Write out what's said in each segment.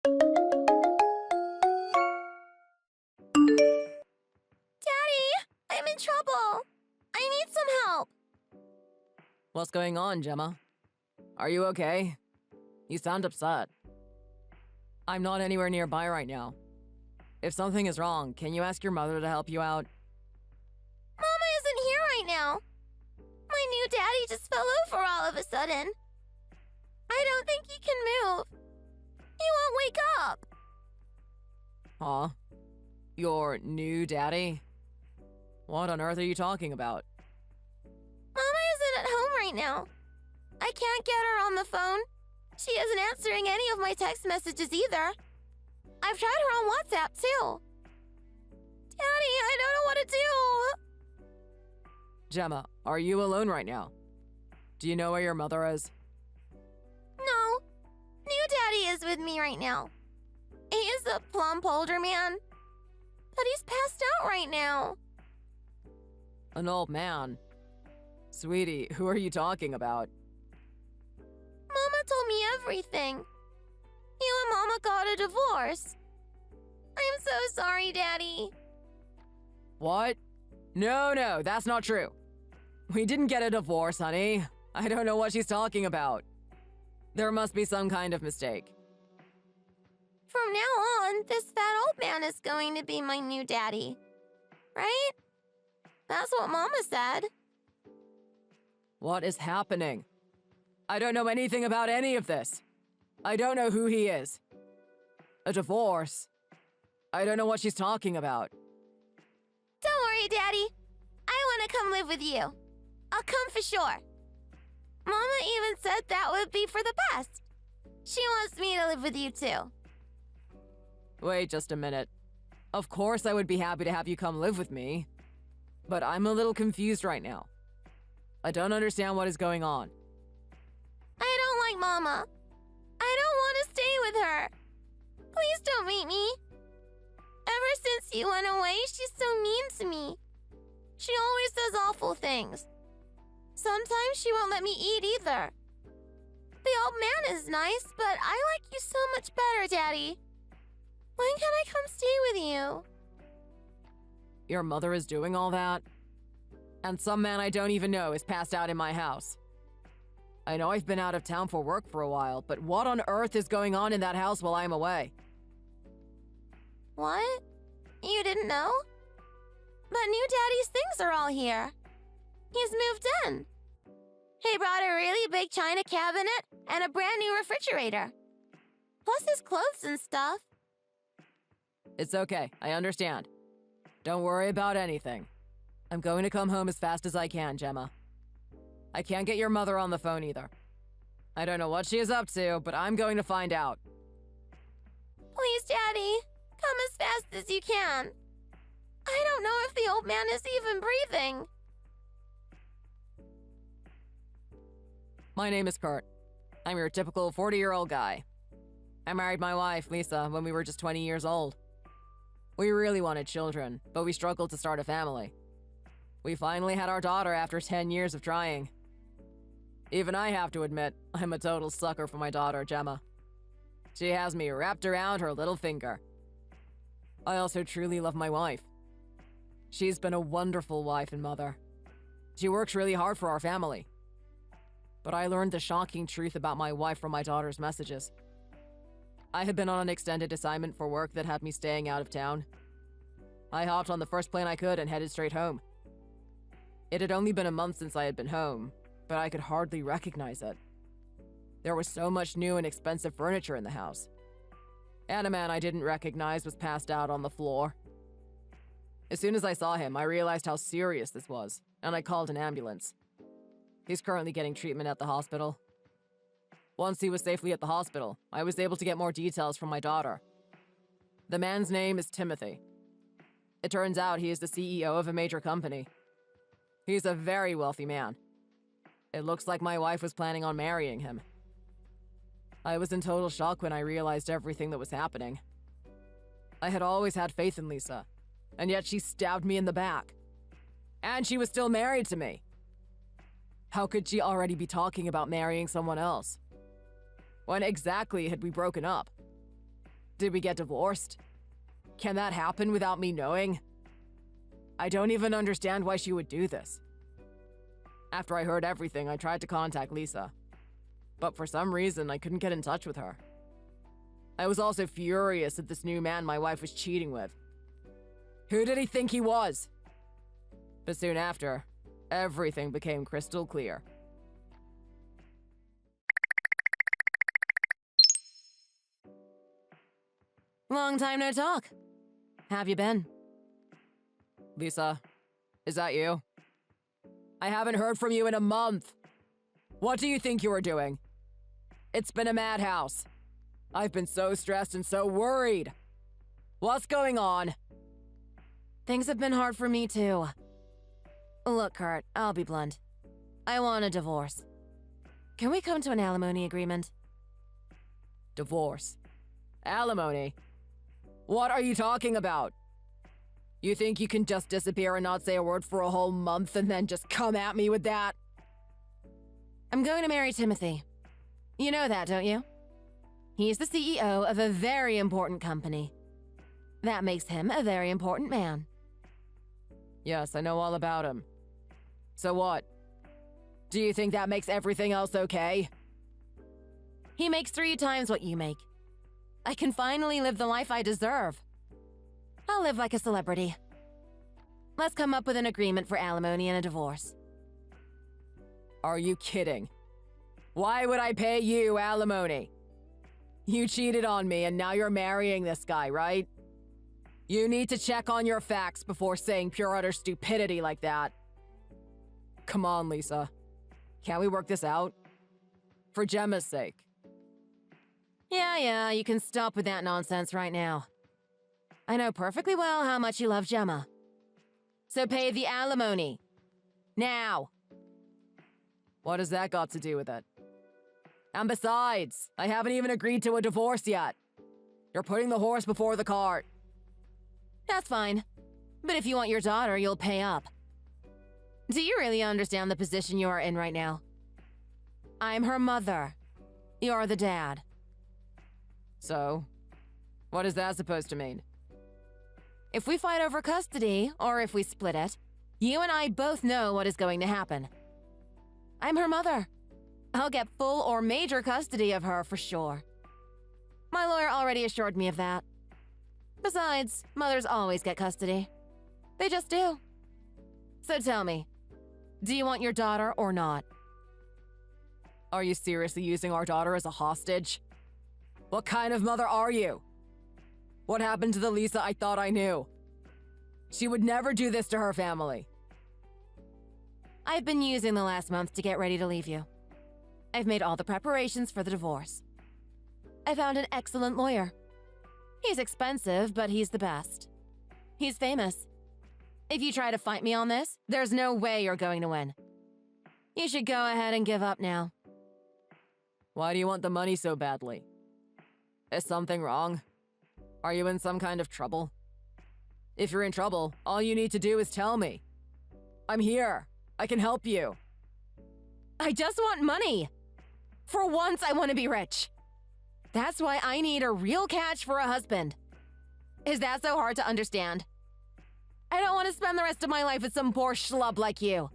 Daddy, I'm in trouble. I need some help. What's going on, Gemma? Are you okay? You sound upset. I'm not anywhere nearby right now. If something is wrong, can you ask your mother to help you out? Mama isn't here right now. My new daddy just fell over all of a sudden. I don't think he can move. He won't wake up. Huh? Your new daddy? What on earth are you talking about? Mama isn't at home right now. I can't get her on the phone. She isn't answering any of my text messages either. I've tried her on WhatsApp too. Daddy, I don't know what to do. Gemma, are you alone right now? Do you know where your mother is? No. New daddy is with me right now. He is a plump older man. But he's passed out right now. An old man? Sweetie, who are you talking about? Mama told me everything. You and Mama got a divorce. I'm so sorry, Daddy. What? No, that's not true. We didn't get a divorce, honey. I don't know what she's talking about. There must be some kind of mistake. From now on, this fat old man is going to be my new daddy. Right? That's what Mama said. What is happening? I don't know anything about any of this. I don't know who he is. A divorce? I don't know what she's talking about. Don't worry, Daddy. I want to come live with you. I'll come for sure. Mama even said that would be for the best. She wants me to live with you too. Wait just a minute. Of course I would be happy to have you come live with me. But I'm a little confused right now. I don't understand what is going on. I don't like Mama. I don't want to stay with her. Please don't meet me. Ever since you went away, she's so mean to me. She always says awful things. Sometimes she won't let me eat either. The old man is nice, but I like you so much better, Daddy. When can I come stay with you? Your mother is doing all that? And some man I don't even know is passed out in my house. I know I've been out of town for work for a while, but what on earth is going on in that house while I'm away? What? You didn't know? But new daddy's things are all here. He's moved in. He brought a really big china cabinet and a brand new refrigerator. Plus his clothes and stuff. It's okay, I understand. Don't worry about anything. I'm going to come home as fast as I can, Gemma. I can't get your mother on the phone either. I don't know what she is up to, but I'm going to find out. Please, Daddy, come as fast as you can. I don't know if the old man is even breathing. My name is Kurt. I'm your typical 40-year-old guy. I married my wife, Lisa, when we were just 20 years old. We really wanted children, but we struggled to start a family. We finally had our daughter after 10 years of trying. Even I have to admit, I'm a total sucker for my daughter, Gemma. She has me wrapped around her little finger. I also truly love my wife. She's been a wonderful wife and mother. She works really hard for our family. But I learned the shocking truth about my wife from my daughter's messages. I had been on an extended assignment for work that had me staying out of town. I hopped on the first plane I could and headed straight home. It had only been a month since I had been home, but I could hardly recognize it. There was so much new and expensive furniture in the house. And a man I didn't recognize was passed out on the floor. As soon as I saw him, I realized how serious this was, and I called an ambulance. He's currently getting treatment at the hospital. Once he was safely at the hospital, I was able to get more details from my daughter. The man's name is Timothy. It turns out he is the CEO of a major company. He's a very wealthy man. It looks like my wife was planning on marrying him. I was in total shock when I realized everything that was happening. I had always had faith in Lisa, and yet she stabbed me in the back. And she was still married to me. How could she already be talking about marrying someone else? When exactly had we broken up? Did we get divorced? Can that happen without me knowing? I don't even understand why she would do this. After I heard everything, I tried to contact Lisa. But for some reason, I couldn't get in touch with her. I was also furious at this new man my wife was cheating with. Who did he think he was? But soon after, everything became crystal clear. Long time no talk. Have you been? Lisa, is that you? I haven't heard from you in a month. What do you think you were doing? It's been a madhouse. I've been so stressed and so worried. What's going on? Things have been hard for me too. Look, Kurt, I'll be blunt. I want a divorce. Can we come to an alimony agreement? Divorce? Alimony? What are you talking about? You think you can just disappear and not say a word for a whole month and then just come at me with that? I'm going to marry Timothy. You know that, don't you? He's the CEO of a very important company. That makes him a very important man. Yes, I know all about him. So what? Do you think that makes everything else okay? He makes 3 times what you make. I can finally live the life I deserve. I'll live like a celebrity. Let's come up with an agreement for alimony and a divorce. Are you kidding? Why would I pay you alimony? You cheated on me and now you're marrying this guy, right? You need to check on your facts before saying pure utter stupidity like that. Come on, Lisa. Can't we work this out? For Gemma's sake. Yeah, you can stop with that nonsense right now. I know perfectly well how much you love Gemma. So pay the alimony. Now. What has that got to do with it? And besides, I haven't even agreed to a divorce yet. You're putting the horse before the cart. That's fine. But if you want your daughter, you'll pay up. Do you really understand the position you are in right now? I'm her mother. You're the dad. So, what is that supposed to mean? If we fight over custody, or if we split it, you and I both know what is going to happen. I'm her mother. I'll get full or major custody of her for sure. My lawyer already assured me of that. Besides, mothers always get custody. They just do. So tell me, do you want your daughter or not? Are you seriously using our daughter as a hostage? What kind of mother are you? What happened to the Lisa I thought I knew? She would never do this to her family. I've been using the last month to get ready to leave you. I've made all the preparations for the divorce. I found an excellent lawyer. He's expensive, but he's the best. He's famous. If you try to fight me on this, there's no way you're going to win. You should go ahead and give up now. Why do you want the money so badly? Is something wrong? Are you in some kind of trouble? If you're in trouble, all you need to do is tell me. I'm here. I can help you. I just want money. For once, I want to be rich. That's why I need a real catch for a husband. Is that so hard to understand? I don't want to spend the rest of my life with some poor schlub like you.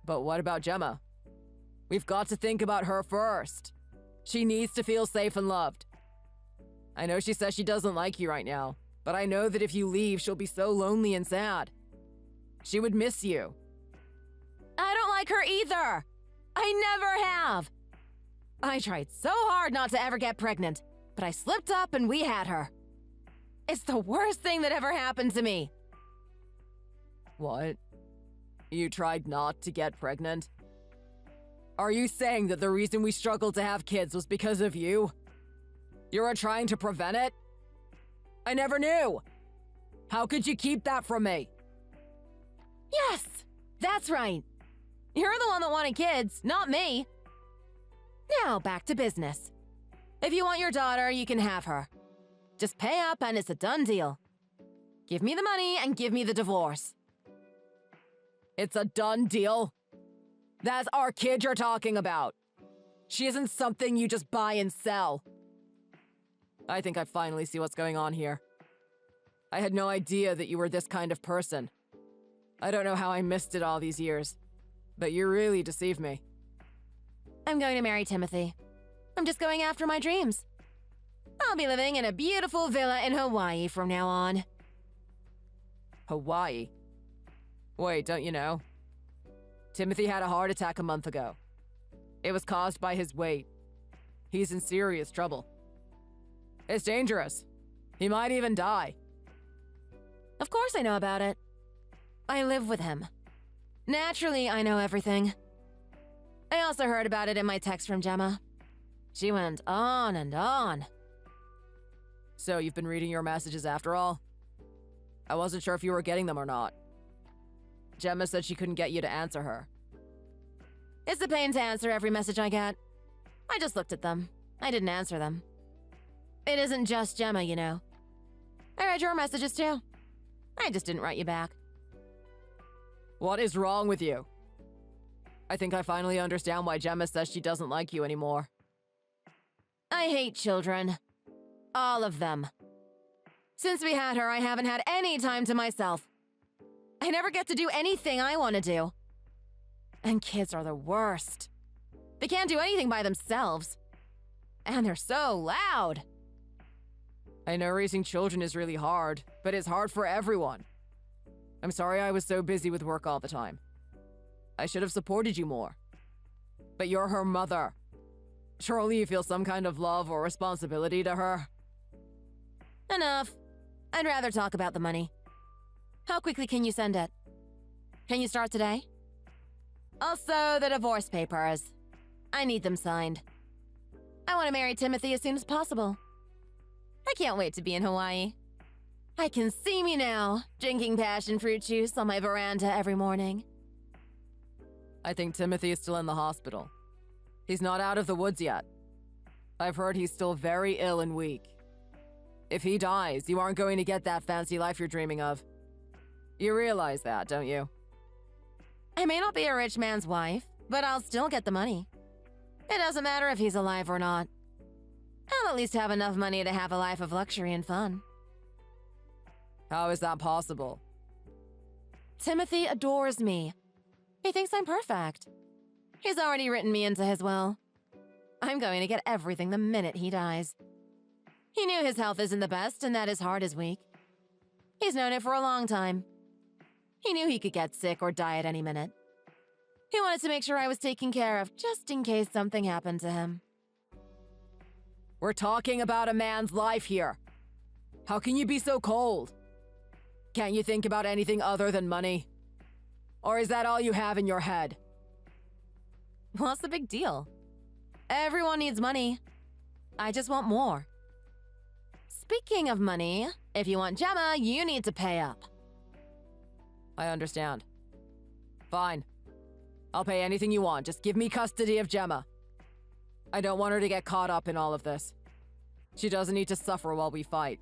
But what about Gemma? We've got to think about her first. She needs to feel safe and loved. I know she says she doesn't like you right now, but I know that if you leave, she'll be so lonely and sad. She would miss you. I don't like her either. I never have. I tried so hard not to ever get pregnant, but I slipped up and we had her. It's the worst thing that ever happened to me. What? You tried not to get pregnant? Are you saying that the reason we struggled to have kids was because of you? You were trying to prevent it? I never knew! How could you keep that from me? Yes! That's right. You're the one that wanted kids, not me. Now, back to business. If you want your daughter, you can have her. Just pay up and it's a done deal. Give me the money and give me the divorce. It's a done deal? That's our kid you're talking about. She isn't something you just buy and sell. I think I finally see what's going on here. I had no idea that you were this kind of person. I don't know how I missed it all these years, but you really deceived me. I'm going to marry Timothy. I'm just going after my dreams. I'll be living in a beautiful villa in Hawaii from now on. Hawaii? Wait, don't you know? Timothy had a heart attack a month ago. It was caused by his weight. He's in serious trouble. It's dangerous. He might even die. Of course I know about it. I live with him. Naturally, I know everything. I also heard about it in my text from Gemma. She went on and on. So you've been reading your messages after all? I wasn't sure if you were getting them or not. Gemma said she couldn't get you to answer her. It's a pain to answer every message I get. I just looked at them. I didn't answer them. It isn't just Gemma, you know. I read your messages too. I just didn't write you back. What is wrong with you? I think I finally understand why Gemma says she doesn't like you anymore. I hate children. All of them. Since we had her, I haven't had any time to myself. I never get to do anything I want to do. And kids are the worst. They can't do anything by themselves. And they're so loud. I know raising children is really hard, but it's hard for everyone. I'm sorry I was so busy with work all the time. I should have supported you more. But you're her mother. Surely you feel some kind of love or responsibility to her. Enough. I'd rather talk about the money. How quickly can you send it? Can you start today? Also, the divorce papers. I need them signed. I want to marry Timothy as soon as possible. I can't wait to be in Hawaii. I can see me now, drinking passion fruit juice on my veranda every morning. I think Timothy is still in the hospital. He's not out of the woods yet. I've heard he's still very ill and weak. If he dies, you aren't going to get that fancy life you're dreaming of. You realize that, don't you? I may not be a rich man's wife, but I'll still get the money. It doesn't matter if he's alive or not. I'll at least have enough money to have a life of luxury and fun. How is that possible? Timothy adores me. He thinks I'm perfect. He's already written me into his will. I'm going to get everything the minute he dies. He knew his health isn't the best and that his heart is weak. He's known it for a long time. He knew he could get sick or die at any minute. He wanted to make sure I was taken care of, just in case something happened to him. We're talking about a man's life here. How can you be so cold? Can't you think about anything other than money? Or is that all you have in your head? What's the big deal? Everyone needs money. I just want more. Speaking of money, if you want Gemma, you need to pay up. I understand. Fine. I'll pay anything you want. Just give me custody of Gemma. I don't want her to get caught up in all of this. She doesn't need to suffer while we fight.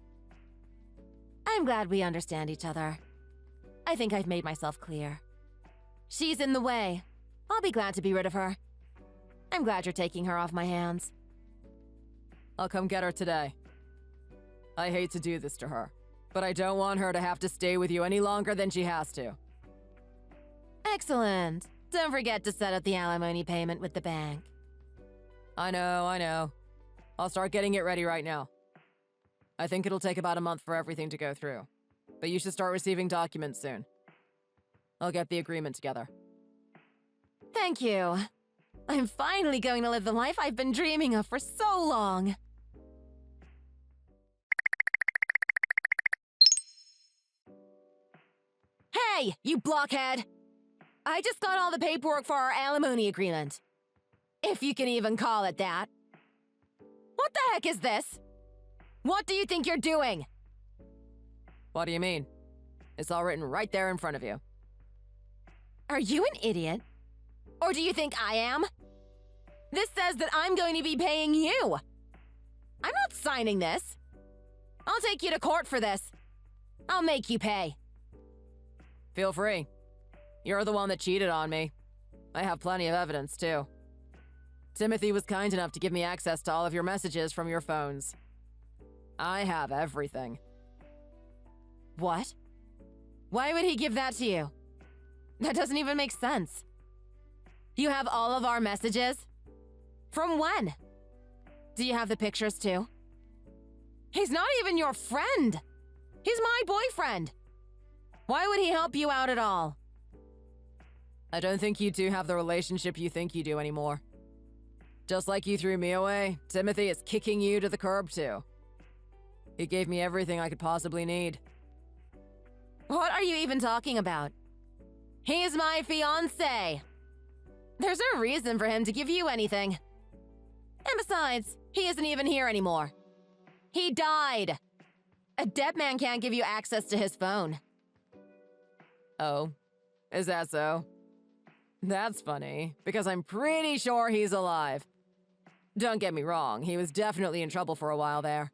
I'm glad we understand each other. I think I've made myself clear. She's in the way. I'll be glad to be rid of her. I'm glad you're taking her off my hands. I'll come get her today. I hate to do this to her, but I don't want her to have to stay with you any longer than she has to. Excellent. Don't forget to set up the alimony payment with the bank. I know. I'll start getting it ready right now. I think it'll take about a month for everything to go through, but you should start receiving documents soon. I'll get the agreement together. Thank you. I'm finally going to live the life I've been dreaming of for so long. Hey, you blockhead! I just got all the paperwork for our alimony agreement. If you can even call it that. What the heck is this? What do you think you're doing? What do you mean? It's all written right there in front of you. Are you an idiot? Or do you think I am? This says that I'm going to be paying you. I'm not signing this. I'll take you to court for this. I'll make you pay. Feel free. You're the one that cheated on me. I have plenty of evidence, too. Timothy was kind enough to give me access to all of your messages from your phones. I have everything. What? Why would he give that to you? That doesn't even make sense. You have all of our messages? From when? Do you have the pictures too? He's not even your friend. He's my boyfriend. Why would he help you out at all? I don't think you two have the relationship you think you do anymore. Just like you threw me away, Timothy is kicking you to the curb too. He gave me everything I could possibly need. What are you even talking about? He's my fiancé. There's no reason for him to give you anything. And besides, he isn't even here anymore. He died. A dead man can't give you access to his phone. Oh, is that so? That's funny, because I'm pretty sure he's alive. Don't get me wrong, he was definitely in trouble for a while there.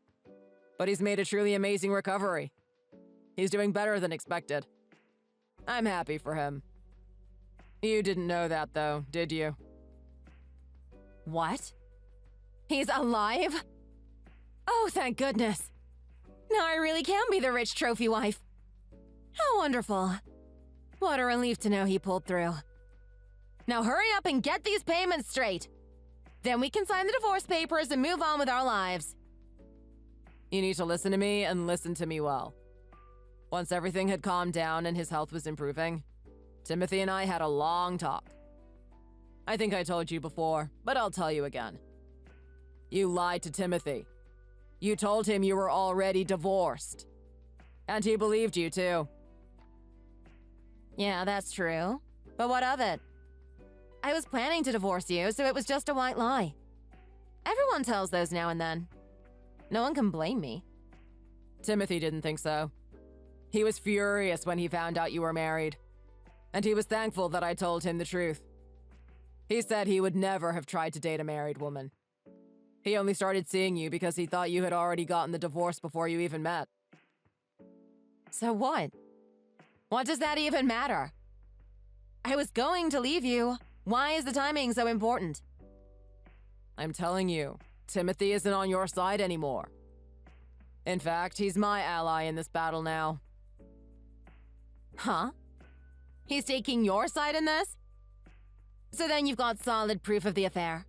But he's made a truly amazing recovery. He's doing better than expected. I'm happy for him. You didn't know that, though, did you? What? He's alive? Oh, thank goodness. Now I really can be the rich trophy wife. How wonderful. What a relief to know he pulled through. Now hurry up and get these payments straight. Then we can sign the divorce papers and move on with our lives. You need to listen to me and listen to me well. Once everything had calmed down and his health was improving, Timothy and I had a long talk. I think I told you before, but I'll tell you again. You lied to Timothy. You told him you were already divorced. And he believed you too. Yeah, that's true. But what of it? I was planning to divorce you, so it was just a white lie. Everyone tells those now and then. No one can blame me. Timothy didn't think so. He was furious when he found out you were married. And he was thankful that I told him the truth. He said he would never have tried to date a married woman. He only started seeing you because he thought you had already gotten the divorce before you even met. So what? What does that even matter? I was going to leave you. Why is the timing so important? I'm telling you, Timothy isn't on your side anymore. In fact, he's my ally in this battle now. Huh? He's taking your side in this? So then you've got solid proof of the affair.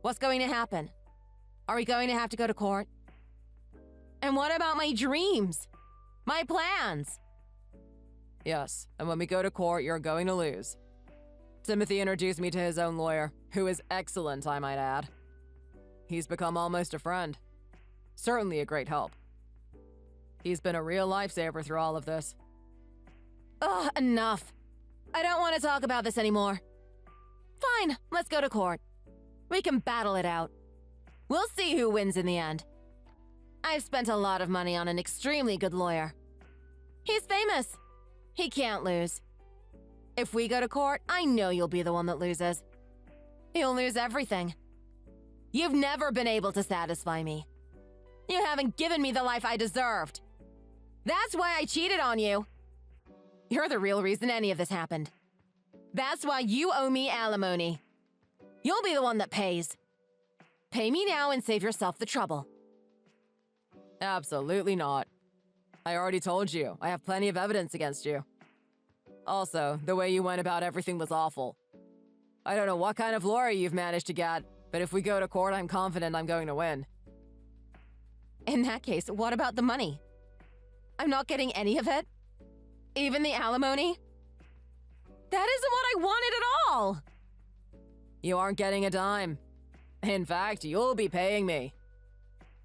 What's going to happen? Are we going to have to go to court? And what about my dreams? My plans? Yes, and when we go to court, you're going to lose. Timothy introduced me to his own lawyer, who is excellent, I might add. He's become almost a friend. Certainly a great help. He's been a real lifesaver through all of this. Ugh, enough. I don't want to talk about this anymore. Fine, let's go to court. We can battle it out. We'll see who wins in the end. I've spent a lot of money on an extremely good lawyer. He's famous. He can't lose. If we go to court, I know you'll be the one that loses. You'll lose everything. You've never been able to satisfy me. You haven't given me the life I deserved. That's why I cheated on you. You're the real reason any of this happened. That's why you owe me alimony. You'll be the one that pays. Pay me now and save yourself the trouble. Absolutely not. I already told you, I have plenty of evidence against you. Also, the way you went about everything was awful. I don't know what kind of lawyer you've managed to get, but if we go to court, I'm confident I'm going to win. In that case, what about the money? I'm not getting any of it? Even the alimony? That isn't what I wanted at all! You aren't getting a dime. In fact, you'll be paying me.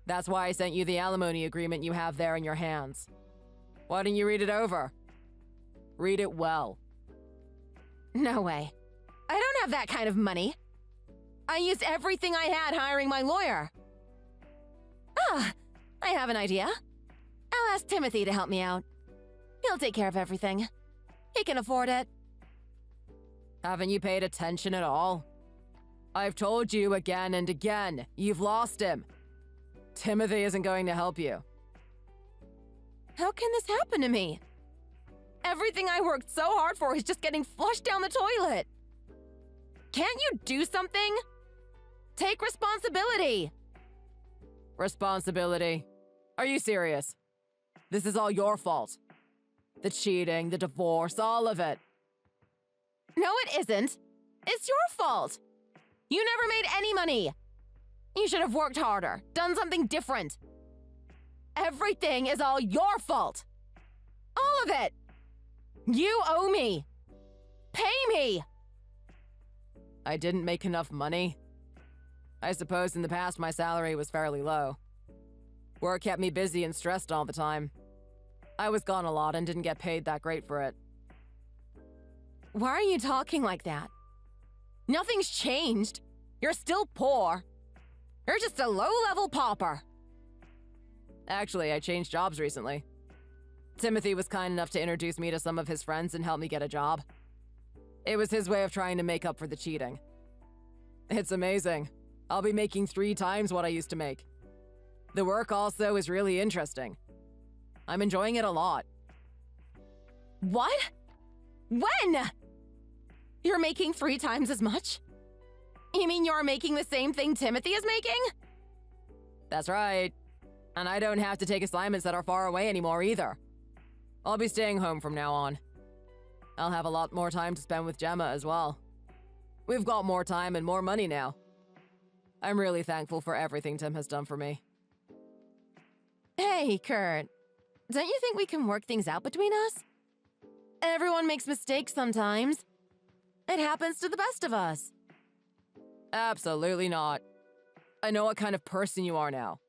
That's why I sent you the alimony agreement you have there in your hands. Why don't you read it over? Read it well. No way. I don't have that kind of money. I used everything I had hiring my lawyer. Ah, I have an idea. I'll ask Timothy to help me out. He'll take care of everything. He can afford it. Haven't you paid attention at all? I've told you again and again, you've lost him. Timothy isn't going to help you. How can this happen to me? Everything I worked so hard for is just getting flushed down the toilet. Can't you do something? Take responsibility. Responsibility? Are you serious? This is all your fault. The cheating, the divorce, all of it. No, it isn't. It's your fault. You never made any money. You should have worked harder, done something different. Everything is all your fault. All of it. You owe me. Pay me. I didn't make enough money. I suppose in the past my salary was fairly low. Work kept me busy and stressed all the time. I was gone a lot and didn't get paid that great for it. Why are you talking like that? Nothing's changed. You're still poor. You're just a low-level pauper. Actually, I changed jobs recently. Timothy was kind enough to introduce me to some of his friends and help me get a job. It was his way of trying to make up for the cheating. It's amazing. I'll be making 3 times what I used to make. The work also is really interesting. I'm enjoying it a lot. What? When? You're making 3 times as much? You mean you're making the same thing Timothy is making? That's right. And I don't have to take assignments that are far away anymore either. I'll be staying home from now on. I'll have a lot more time to spend with Gemma as well. We've got more time and more money now. I'm really thankful for everything Tim has done for me. Hey, Kurt. Don't you think we can work things out between us? Everyone makes mistakes sometimes. It happens to the best of us. Absolutely not. I know what kind of person you are now.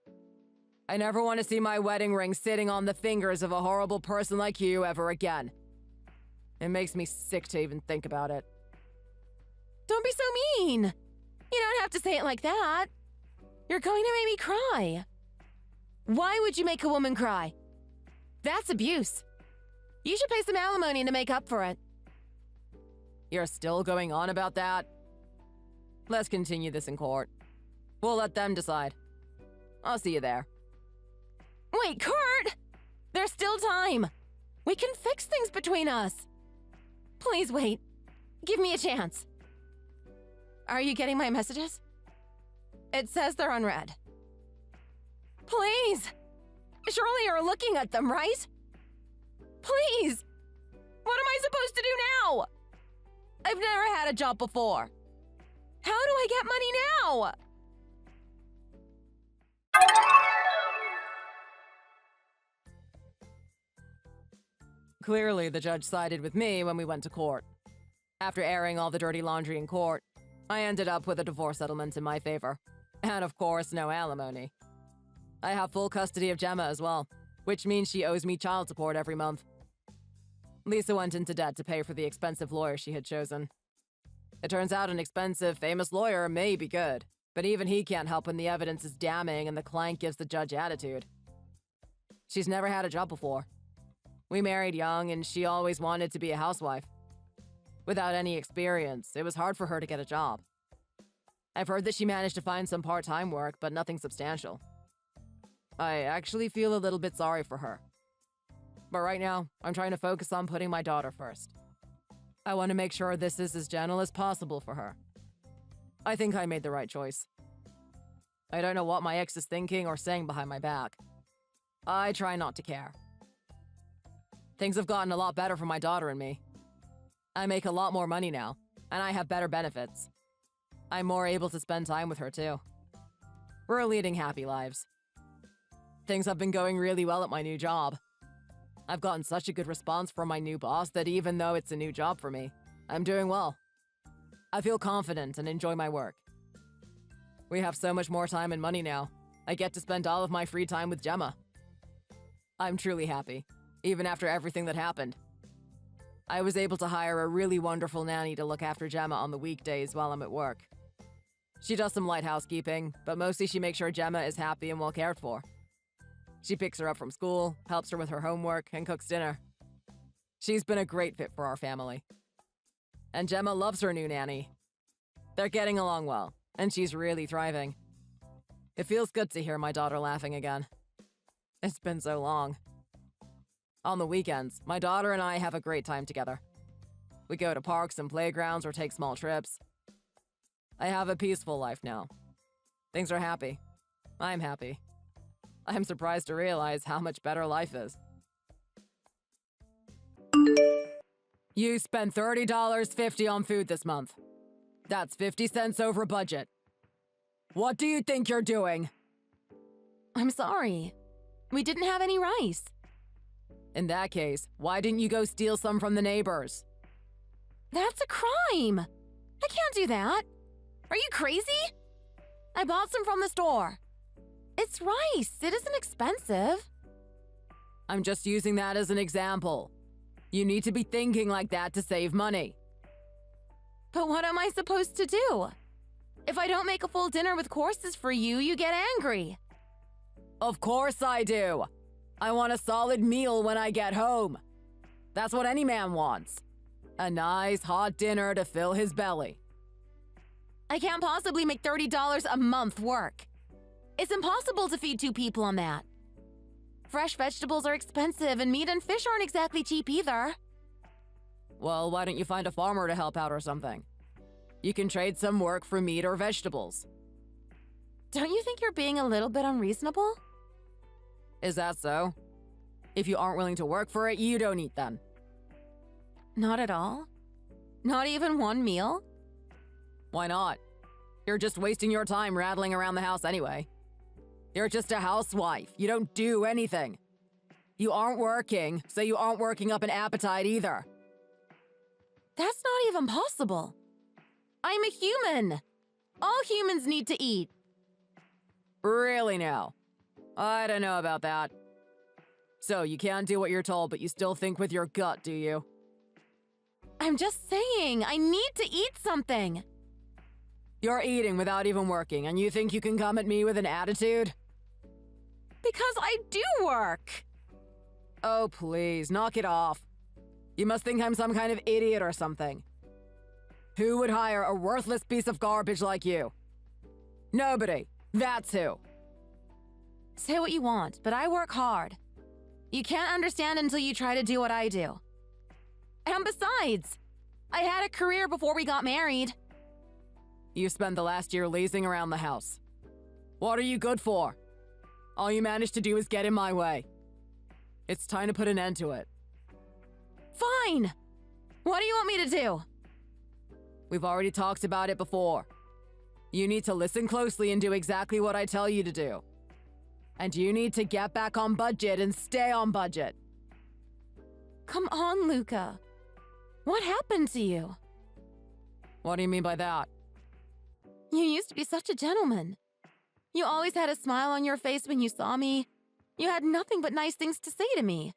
I never want to see my wedding ring sitting on the fingers of a horrible person like you ever again. It makes me sick to even think about it. Don't be so mean. You don't have to say it like that. You're going to make me cry. Why would you make a woman cry? That's abuse. You should pay some alimony to make up for it. You're still going on about that? Let's continue this in court. We'll let them decide. I'll see you there. Wait, Kurt! There's still time. We can fix things between us. Please wait. Give me a chance. Are you getting my messages? It says they're unread. Please! Surely you're looking at them, right? Please! What am I supposed to do now? I've never had a job before. How do I get money now? Clearly, the judge sided with me when we went to court. After airing all the dirty laundry in court, I ended up with a divorce settlement in my favor. And of course, no alimony. I have full custody of Gemma as well, which means she owes me child support every month. Lisa went into debt to pay for the expensive lawyer she had chosen. It turns out an expensive, famous lawyer may be good, but even he can't help when the evidence is damning and the client gives the judge attitude. She's never had a job before. We married young and she always wanted to be a housewife. Without any experience, it was hard for her to get a job. I've heard that she managed to find some part-time work, but nothing substantial. I actually feel a little bit sorry for her. But right now, I'm trying to focus on putting my daughter first. I want to make sure this is as gentle as possible for her. I think I made the right choice. I don't know what my ex is thinking or saying behind my back. I try not to care. Things have gotten a lot better for my daughter and me. I make a lot more money now, and I have better benefits. I'm more able to spend time with her too. We're leading happy lives. Things have been going really well at my new job. I've gotten such a good response from my new boss that even though it's a new job for me, I'm doing well. I feel confident and enjoy my work. We have so much more time and money now. I get to spend all of my free time with Gemma. I'm truly happy, even after everything that happened. I was able to hire a really wonderful nanny to look after Gemma on the weekdays while I'm at work. She does some light housekeeping, but mostly she makes sure Gemma is happy and well cared for. She picks her up from school, helps her with her homework, and cooks dinner. She's been a great fit for our family. And Gemma loves her new nanny. They're getting along well, and she's really thriving. It feels good to hear my daughter laughing again. It's been so long. On the weekends, my daughter and I have a great time together. We go to parks and playgrounds or take small trips. I have a peaceful life now. Things are happy. I'm happy. I'm surprised to realize how much better life is. You spent $30.50 on food this month. That's 50 cents over budget. What do you think you're doing? I'm sorry. We didn't have any rice. In that case, why didn't you go steal some from the neighbors? That's a crime. I can't do that. Are you crazy? I bought some from the store. It's rice. It isn't expensive. I'm just using that as an example. You need to be thinking like that to save money. But what am I supposed to do? If I don't make a full dinner with courses for you, you get angry. Of course I do. I want a solid meal when I get home. That's what any man wants. A nice hot dinner to fill his belly. I can't possibly make $30 a month work. It's impossible to feed 2 people on that. Fresh vegetables are expensive and meat and fish aren't exactly cheap either. Well, why don't you find a farmer to help out or something? You can trade some work for meat or vegetables. Don't you think you're being a little bit unreasonable? Is that so? If you aren't willing to work for it, you don't eat then. Not at all? Not even one meal? Why not? You're just wasting your time rattling around the house anyway. You're just a housewife. You don't do anything. You aren't working, so you aren't working up an appetite either. That's not even possible. I'm a human. All humans need to eat. Really now? I don't know about that. So you can't do what you're told, but you still think with your gut, do you? I'm just saying, I need to eat something. You're eating without even working, and you think you can come at me with an attitude? Because I do work. Oh, please, knock it off. You must think I'm some kind of idiot or something. Who would hire a worthless piece of garbage like you? Nobody. That's who. Say what you want, but I work hard. You can't understand until you try to do what I do. And besides, I had a career before we got married. You spent the last year lazing around the house. What are you good for? All you managed to do is get in my way. It's time to put an end to it. Fine! What do you want me to do? We've already talked about it before. You need to listen closely and do exactly what I tell you to do. And you need to get back on budget and stay on budget. Come on, Luca. What happened to you? What do you mean by that? You used to be such a gentleman. You always had a smile on your face when you saw me. You had nothing but nice things to say to me.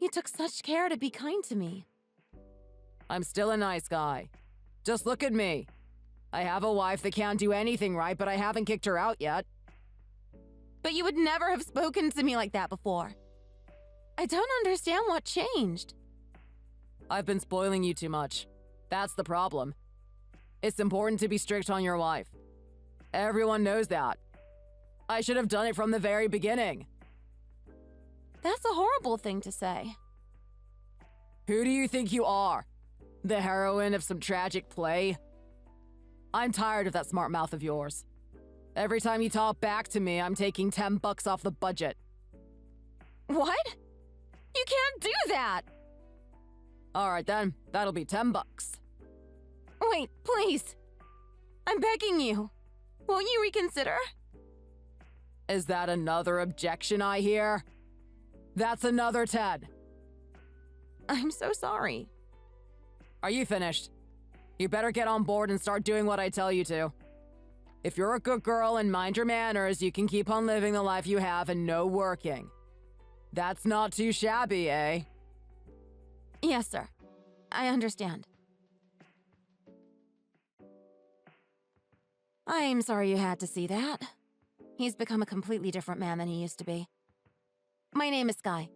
You took such care to be kind to me. I'm still a nice guy. Just look at me. I have a wife that can't do anything right, but I haven't kicked her out yet. But you would never have spoken to me like that before. I don't understand what changed. I've been spoiling you too much. That's the problem. It's important to be strict on your wife. Everyone knows that. I should have done it from the very beginning. That's a horrible thing to say. Who do you think you are? The heroine of some tragic play? I'm tired of that smart mouth of yours. Every time you talk back to me, I'm taking $10 off the budget. What? You can't do that! Alright then, that'll be $10. Wait, please. I'm begging you. Won't you reconsider? Is that another objection I hear? That's another 10. I'm so sorry. Are you finished? You better get on board and start doing what I tell you to. If you're a good girl and mind your manners, you can keep on living the life you have and no working. That's not too shabby, eh? Yes, sir. I understand. I'm sorry you had to see that. He's become a completely different man than he used to be. My name is Skye.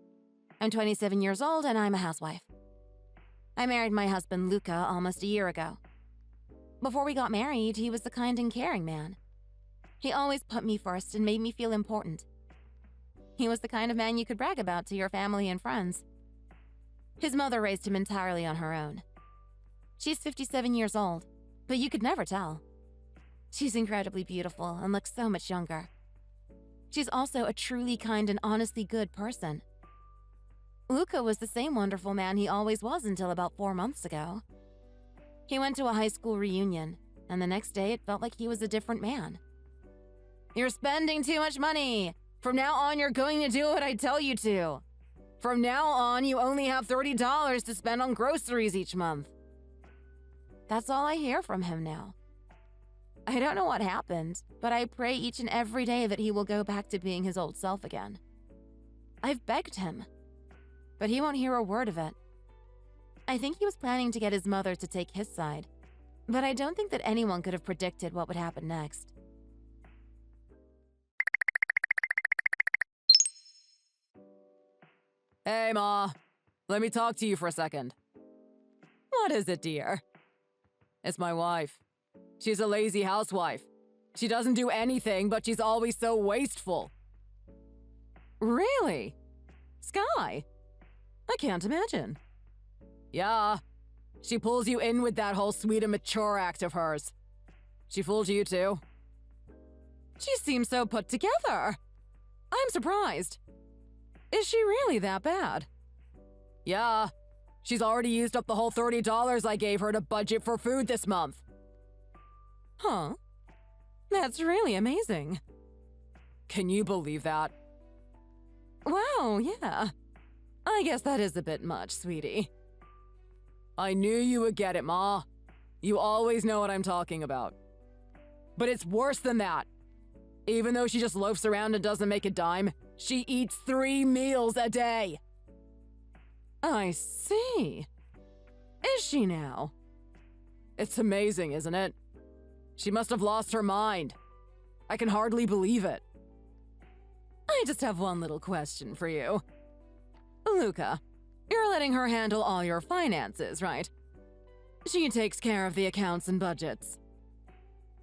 I'm 27 years old and I'm a housewife. I married my husband Luca almost a year ago. Before we got married, he was a kind and caring man. He always put me first and made me feel important. He was the kind of man you could brag about to your family and friends. His mother raised him entirely on her own. She's 57 years old, but you could never tell. She's incredibly beautiful and looks so much younger. She's also a truly kind and honestly good person. Luca was the same wonderful man he always was until about 4 months ago. He went to a high school reunion, and the next day it felt like he was a different man. You're spending too much money! From now on, you're going to do what I tell you to. From now on, you only have $30 to spend on groceries each month. That's all I hear from him now. I don't know what happened, but I pray each and every day that he will go back to being his old self again. I've begged him, but he won't hear a word of it. I think he was planning to get his mother to take his side, but I don't think that anyone could have predicted what would happen next. Hey, Ma. Let me talk to you for a second. What is it, dear? It's my wife. She's a lazy housewife. She doesn't do anything, but she's always so wasteful. Really? Skye? I can't imagine. Yeah. She pulls you in with that whole sweet and mature act of hers. She fooled you too? She seems so put together. I'm surprised. Is she really that bad? Yeah. She's already used up the whole $30 I gave her to budget for food this month. Huh. That's really amazing. Can you believe that? Wow, yeah. I guess that is a bit much, sweetie. I knew you would get it, Ma. You always know what I'm talking about. But it's worse than that. Even though she just loafs around and doesn't make a dime, she eats 3 meals a day. I see. Is she now? It's amazing, isn't it? She must have lost her mind. I can hardly believe it. I just have one little question for you. Luca, you're letting her handle all your finances, right? She takes care of the accounts and budgets.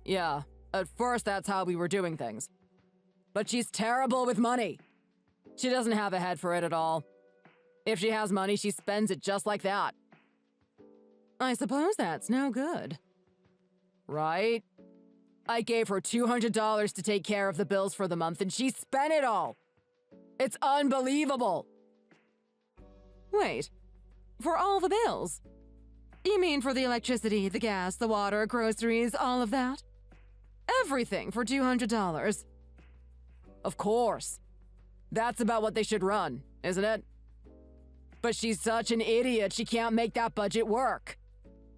Yeah, at first that's how we were doing things. But she's terrible with money. She doesn't have a head for it at all. If she has money, she spends it just like that. I suppose that's no good. Right? I gave her $200 to take care of the bills for the month, and she spent it all. It's unbelievable. Wait, for all the bills? You mean for the electricity, the gas, the water, groceries, all of that? Everything for $200? Of course. That's about what they should run, isn't it? But she's such an idiot, she can't make that budget work.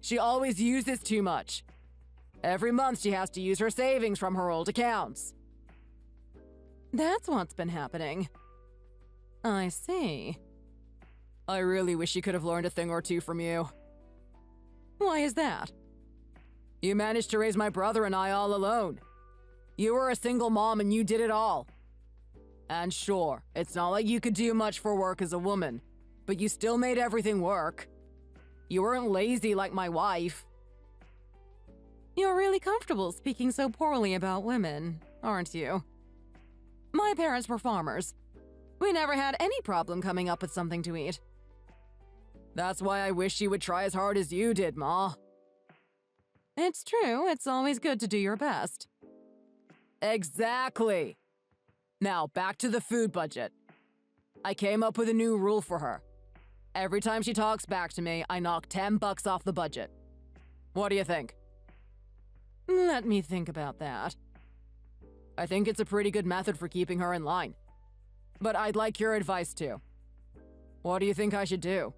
She always uses too much. Every month she has to use her savings from her old accounts. That's what's been happening. I see. I really wish you could have learned a thing or two from you. Why is that? You managed to raise my brother and I all alone. You were a single mom and you did it all. And sure, it's not like you could do much for work as a woman, but you still made everything work. You weren't lazy like my wife. You're really comfortable speaking so poorly about women, aren't you? My parents were farmers. We never had any problem coming up with something to eat. That's why I wish you would try as hard as you did, Ma. It's true, it's always good to do your best. Exactly. Now, back to the food budget. I came up with a new rule for her. Every time she talks back to me, I knock $10 off the budget. What do you think? Let me think about that. I think it's a pretty good method for keeping her in line. But I'd like your advice too. What do you think I should do?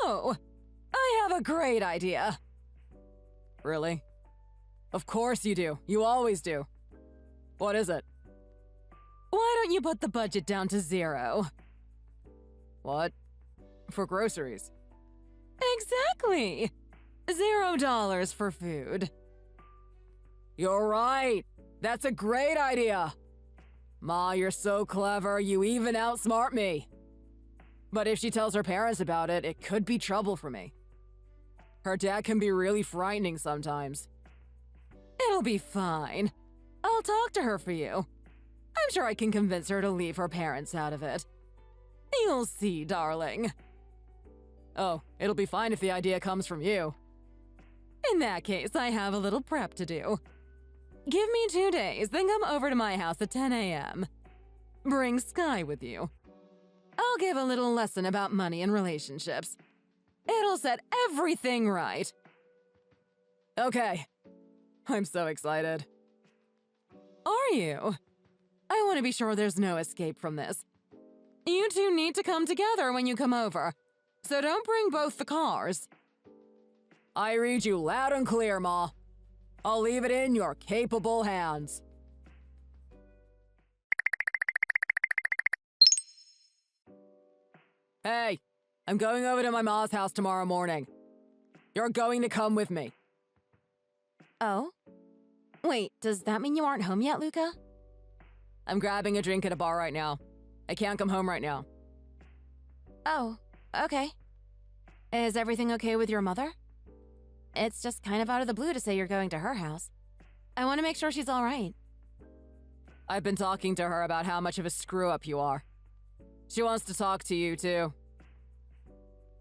Oh! I have a great idea. Really? Of course you do. You always do. What is it? Why don't you put the budget down to 0? What? For groceries? Exactly! $0 for food. You're right. That's a great idea. Ma, you're so clever, you even outsmart me. But if she tells her parents about it, it could be trouble for me. Her dad can be really frightening sometimes. It'll be fine. I'll talk to her for you. I'm sure I can convince her to leave her parents out of it. You'll see, darling. Oh, it'll be fine if the idea comes from you. In that case, I have a little prep to do. give me 2 days, then come over to my house at 10 a.m. Bring Skye with you. I'll give a little lesson about money and relationships. It'll set everything right. Okay. I'm so excited. Are you? I want to be sure there's no escape from this. You two need to come together when you come over, so don't bring both the cars. I read you loud and clear, Ma. I'll leave it in your capable hands. Hey, I'm going over to my ma's house tomorrow morning. You're going to come with me. Oh? Wait, does that mean you aren't home yet, Luca? I'm grabbing a drink at a bar right now. I can't come home right now. Oh, okay. Is everything okay with your mother? It's just kind of out of the blue to say you're going to her house. I want to make sure she's all right. I've been talking to her about how much of a screw-up you are. She wants to talk to you, too.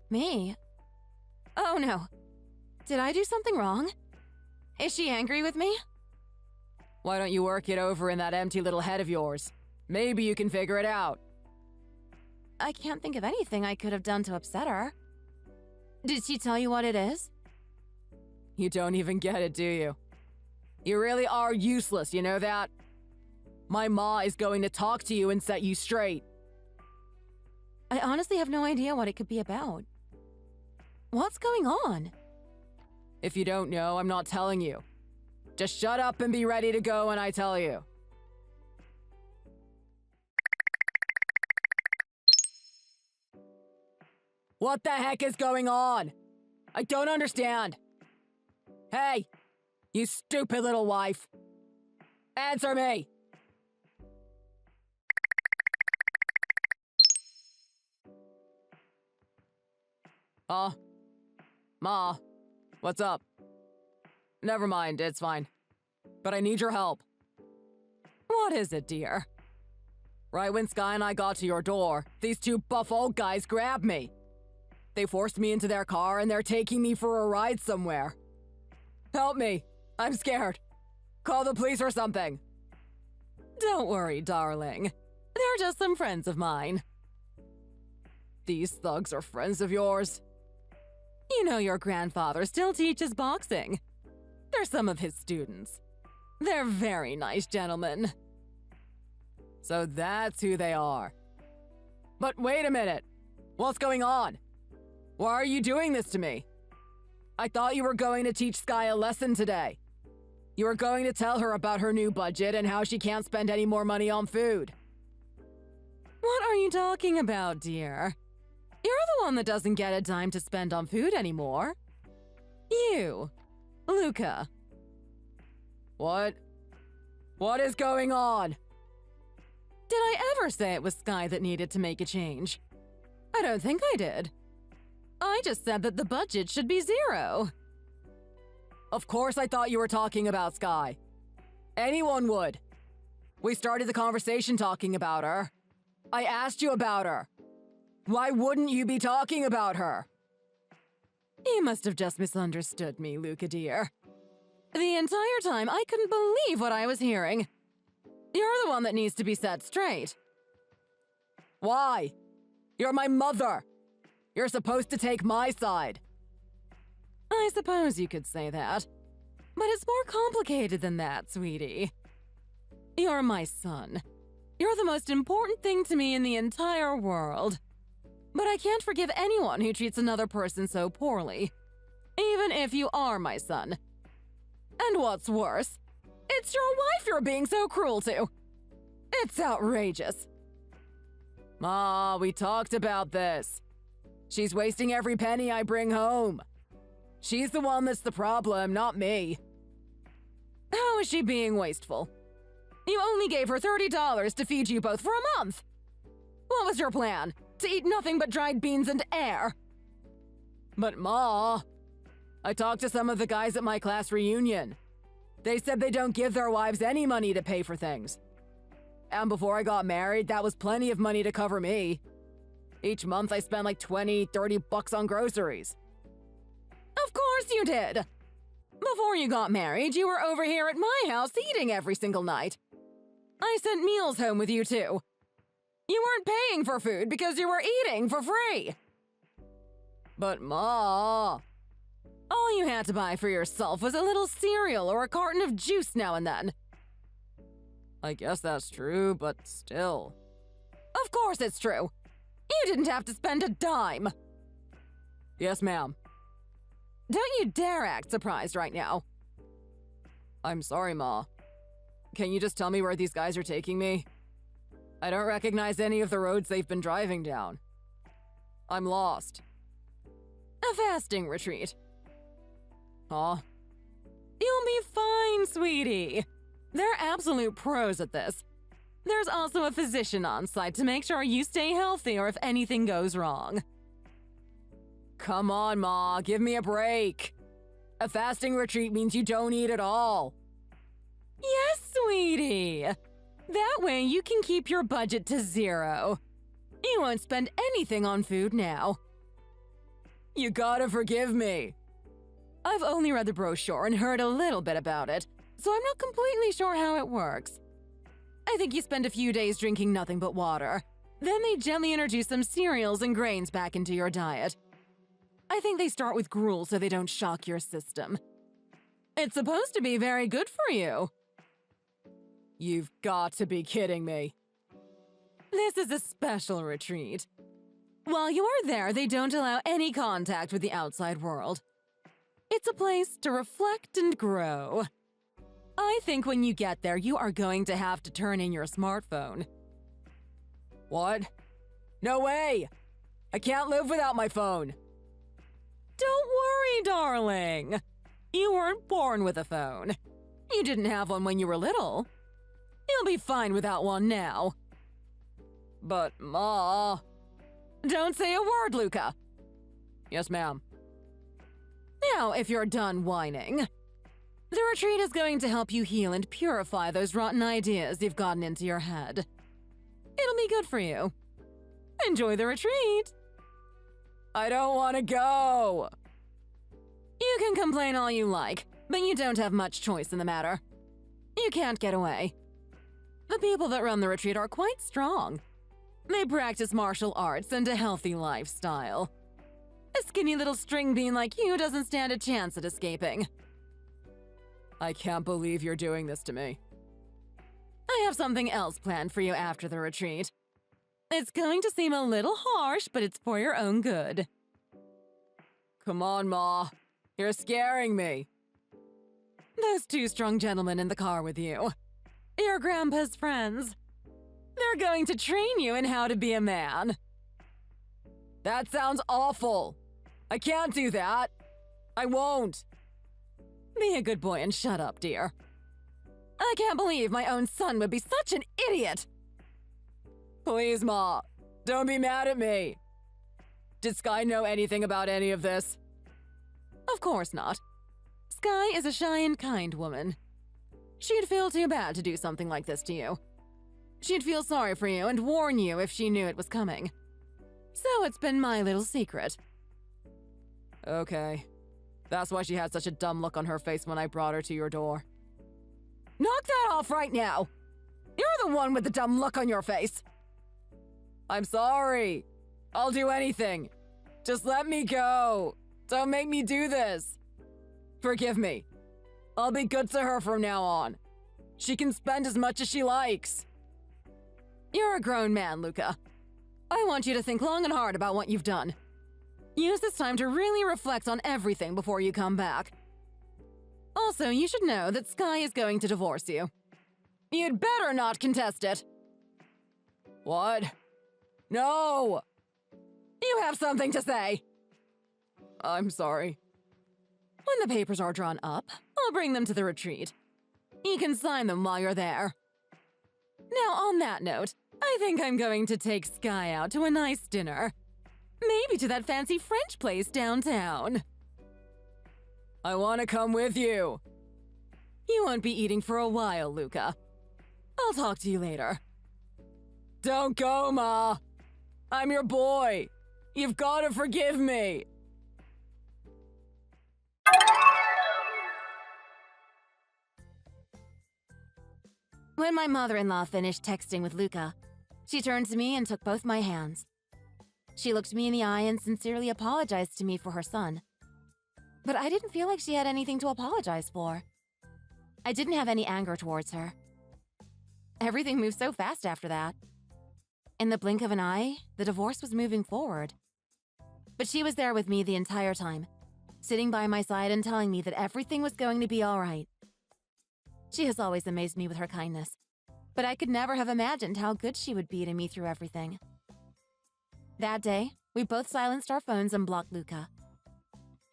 Me? Oh, no. Did I do something wrong? Is she angry with me? Why don't you work it over in that empty little head of yours? Maybe you can figure it out. I can't think of anything I could have done to upset her. Did she tell you what it is? You don't even get it, do you? You really are useless, you know that? My ma is going to talk to you and set you straight. I honestly have no idea what it could be about. What's going on? If you don't know, I'm not telling you. Just shut up and be ready to go when I tell you. What the heck is going on? I don't understand. Hey, you stupid little wife. Answer me. Ma, what's up? Never mind, it's fine. But I need your help. What is it, dear? Right when Skye and I got to your door, these two buff old guys grabbed me. They forced me into their car and they're taking me for a ride somewhere. Help me. I'm scared. Call the police or something. Don't worry, darling. They're just some friends of mine. These thugs are friends of yours? You know your grandfather still teaches boxing. They're some of his students. They're very nice gentlemen. So that's who they are. But wait a minute. What's going on? Why are you doing this to me? I thought you were going to teach Skye a lesson today. You were going to tell her about her new budget and how she can't spend any more money on food. What are you talking about, dear? You're the one that doesn't get a dime to spend on food anymore. You, Luca. What? What is going on? Did I ever say it was Skye that needed to make a change? I don't think I did. I just said that the budget should be 0. Of course I thought you were talking about Skye. Anyone would. We started the conversation talking about her. I asked you about her. Why wouldn't you be talking about her? You must have just misunderstood me, Luca dear. The entire time I couldn't believe what I was hearing. You're the one that needs to be set straight. Why? You're my mother. You're supposed to take my side. I suppose you could say that. But it's more complicated than that, sweetie. You're my son. You're the most important thing to me in the entire world. But I can't forgive anyone who treats another person so poorly, even if you are my son. And what's worse, it's your wife you're being so cruel to. It's outrageous. Ma, we talked about this. She's wasting every penny I bring home. She's the one that's the problem, not me. How is she being wasteful? You only gave her $30 to feed you both for a month. What was your plan? To eat nothing but dried beans and air? But Ma, I talked to some of the guys at my class reunion. They said they don't give their wives any money to pay for things. And before I got married, that was plenty of money to cover me. Each month I spent like $20, $30 on groceries. Of course you did! Before you got married, you were over here at my house eating every single night. I sent meals home with you too. You weren't paying for food because you were eating for free. But Ma, all you had to buy for yourself was a little cereal or a carton of juice now and then. I guess that's true, but still. Of course it's true. You didn't have to spend a dime. Yes, ma'am. Don't you dare act surprised right now. I'm sorry, Ma. Can you just tell me where these guys are taking me? I don't recognize any of the roads they've been driving down. I'm lost. A fasting retreat. Huh? You'll be fine, sweetie. They're absolute pros at this. There's also a physician on site to make sure you stay healthy or if anything goes wrong. Come on, Ma, give me a break. A fasting retreat means you don't eat at all. Yes, sweetie. That way you can keep your budget to zero. You won't spend anything on food now. You gotta forgive me. I've only read the brochure and heard a little bit about it, so I'm not completely sure how it works. I think you spend a few days drinking nothing but water. Then they gently introduce some cereals and grains back into your diet. I think they start with gruel so they don't shock your system. It's supposed to be very good for you. You've got to be kidding me. This is a special retreat. While you are there, they don't allow any contact with the outside world. It's a place to reflect and grow. I think when you get there, you are going to have to turn in your smartphone. What? No way! I can't live without my phone. Don't worry, darling. You weren't born with a phone. You didn't have one when you were little. You'll be fine without one now. But, Ma... Don't say a word, Luca. Yes, ma'am. Now, if you're done whining, the retreat is going to help you heal and purify those rotten ideas you've gotten into your head. It'll be good for you. Enjoy the retreat. I don't want to go. You can complain all you like, but you don't have much choice in the matter. You can't get away. The people that run the retreat are quite strong. They practice martial arts and a healthy lifestyle. A skinny little string bean like you doesn't stand a chance at escaping. I can't believe you're doing this to me. I have something else planned for you after the retreat. It's going to seem a little harsh, but it's for your own good. Come on, Ma. You're scaring me. Those two strong gentlemen in the car with you. Your grandpa's friends. They're going to train you in how to be a man. That sounds awful. I can't do that. I won't. Be a good boy and shut up, dear. I can't believe my own son would be such an idiot. Please, Ma, don't be mad at me. Did Skye know anything about any of this? Of course not. Skye is a shy and kind woman. She'd feel too bad to do something like this to you. She'd feel sorry for you and warn you if she knew it was coming. So it's been my little secret. Okay. That's why she had such a dumb look on her face when I brought her to your door. Knock that off right now! You're the one with the dumb look on your face! I'm sorry. I'll do anything. Just let me go. Don't make me do this. Forgive me. I'll be good to her from now on. She can spend as much as she likes. You're a grown man, Luca. I want you to think long and hard about what you've done. Use this time to really reflect on everything before you come back. Also, you should know that Skye is going to divorce you. You'd better not contest it. What? No! You have something to say. I'm sorry. When the papers are drawn up, I'll bring them to the retreat. You can sign them while you're there. Now, on that note, I think I'm going to take Skye out to a nice dinner. Maybe to that fancy French place downtown. I want to come with you. You won't be eating for a while, Luca. I'll talk to you later. Don't go, Ma. I'm your boy. You've got to forgive me. When my mother-in-law finished texting with Luca, she turned to me and took both my hands. She looked me in the eye and sincerely apologized to me for her son. But I didn't feel like she had anything to apologize for. I didn't have any anger towards her. Everything moved so fast after that. In the blink of an eye, the divorce was moving forward. But she was there with me the entire time, sitting by my side and telling me that everything was going to be all right. She has always amazed me with her kindness, but I could never have imagined how good she would be to me through everything. That day, we both silenced our phones and blocked Luca.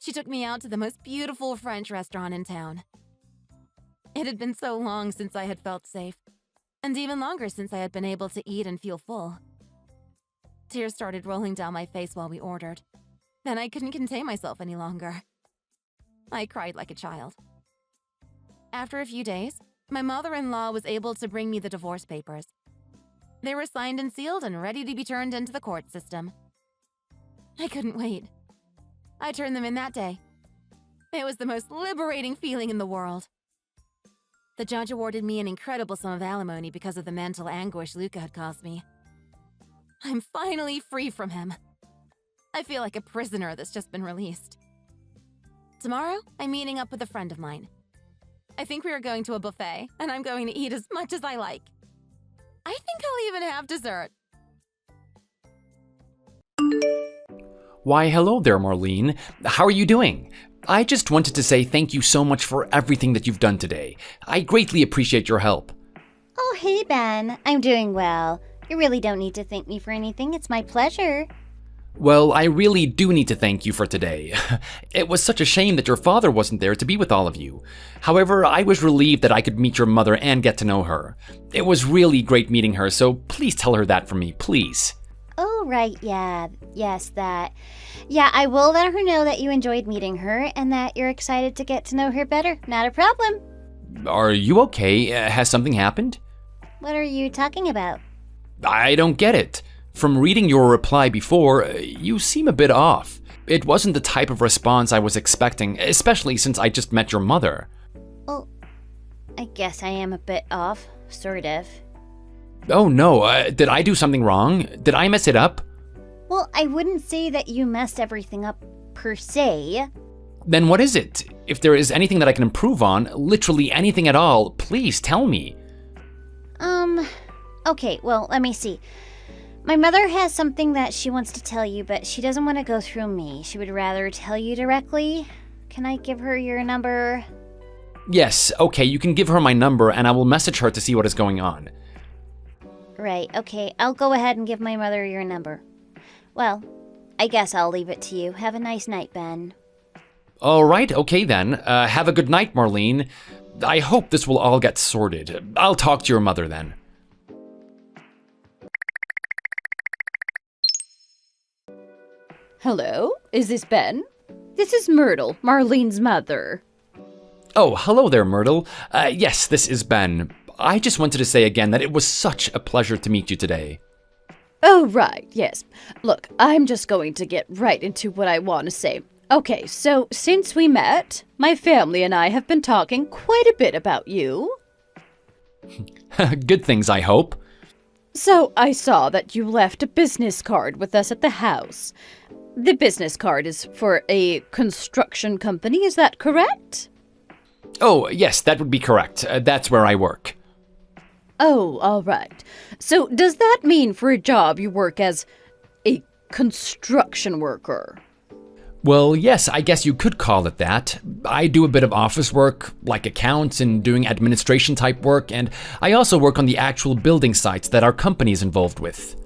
She took me out to the most beautiful French restaurant in town. It had been so long since I had felt safe, and even longer since I had been able to eat and feel full. Tears started rolling down my face while we ordered. Then I couldn't contain myself any longer. I cried like a child. After a few days, my mother-in-law was able to bring me the divorce papers. They were signed and sealed and ready to be turned into the court system. I couldn't wait. I turned them in that day. It was the most liberating feeling in the world. The judge awarded me an incredible sum of alimony because of the mental anguish Luca had caused me. I'm finally free from him. I feel like a prisoner that's just been released. Tomorrow, I'm meeting up with a friend of mine. I think we are going to a buffet, and I'm going to eat as much as I like. I think I'll even have dessert. Why, hello there, Marlene. How are you doing? I just wanted to say thank you so much for everything that you've done today. I greatly appreciate your help. Oh, hey, Ben. I'm doing well. You really don't need to thank me for anything. It's my pleasure. Well, I really do need to thank you for today. It was such a shame that your father wasn't there to be with all of you. However, I was relieved that I could meet your mother and get to know her. It was really great meeting her, so please tell her that for me, please. Oh, right, yeah. Yes, that. Yeah, I will let her know that you enjoyed meeting her and that you're excited to get to know her better. Not a problem. Are you okay? Has something happened? What are you talking about? I don't get it. From reading your reply before, you seem a bit off. It wasn't the type of response I was expecting, especially since I just met your mother. Well, I guess I am a bit off, sort of. Oh no, did I do something wrong? Did I mess it up? Well, I wouldn't say that you messed everything up, per se. Then what is it? If there is anything that I can improve on, literally anything at all, please tell me. Okay, well, let me see. My mother has something that she wants to tell you, but she doesn't want to go through me. She would rather tell you directly. Can I give her your number? Yes, okay, you can give her my number and I will message her to see what is going on. Right, okay, I'll go ahead and give my mother your number. Well, I guess I'll leave it to you. Have a nice night, Ben. Alright, okay then. Have a good night, Marlene. I hope this will all get sorted. I'll talk to your mother then. Hello, is this Ben? This is Myrtle, Marlene's mother. Oh, hello there, Myrtle. Yes, this is Ben. I just wanted to say again that it was such a pleasure to meet you today. Oh, right, yes. Look, I'm just going to get right into what I want to say. Okay, so since we met, my family and I have been talking quite a bit about you. Good things, I hope. So I saw that you left a business card with us at the house. The business card is for a construction company, is that correct? Oh, yes, that would be correct. That's where I work. Oh, all right. So does that mean for a job you work as a construction worker? Well, yes, I guess you could call it that. I do a bit of office work, like accounts and doing administration type work, and I also work on the actual building sites that our company is involved with.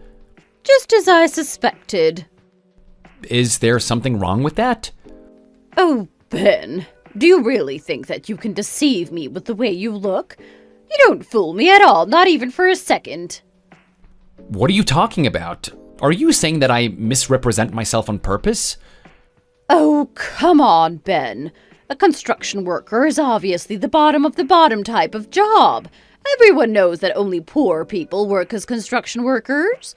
Just as I suspected. Is there something wrong with that? Oh, Ben, do you really think that you can deceive me with the way you look? You don't fool me at all, not even for a second. What are you talking about? Are you saying that I misrepresent myself on purpose? Oh, come on, Ben. A construction worker is obviously the bottom of the bottom type of job. Everyone knows that only poor people work as construction workers.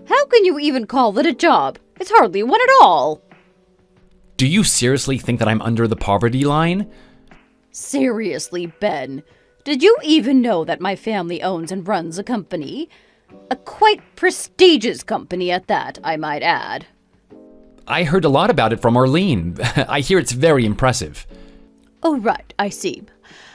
How can you even call it a job? It's hardly one at all. Do you seriously think that I'm under the poverty line? Seriously, Ben. Did you even know that my family owns and runs a company? A quite prestigious company at that, I might add. I heard a lot about it from Arlene. I hear it's very impressive. Oh, right, I see.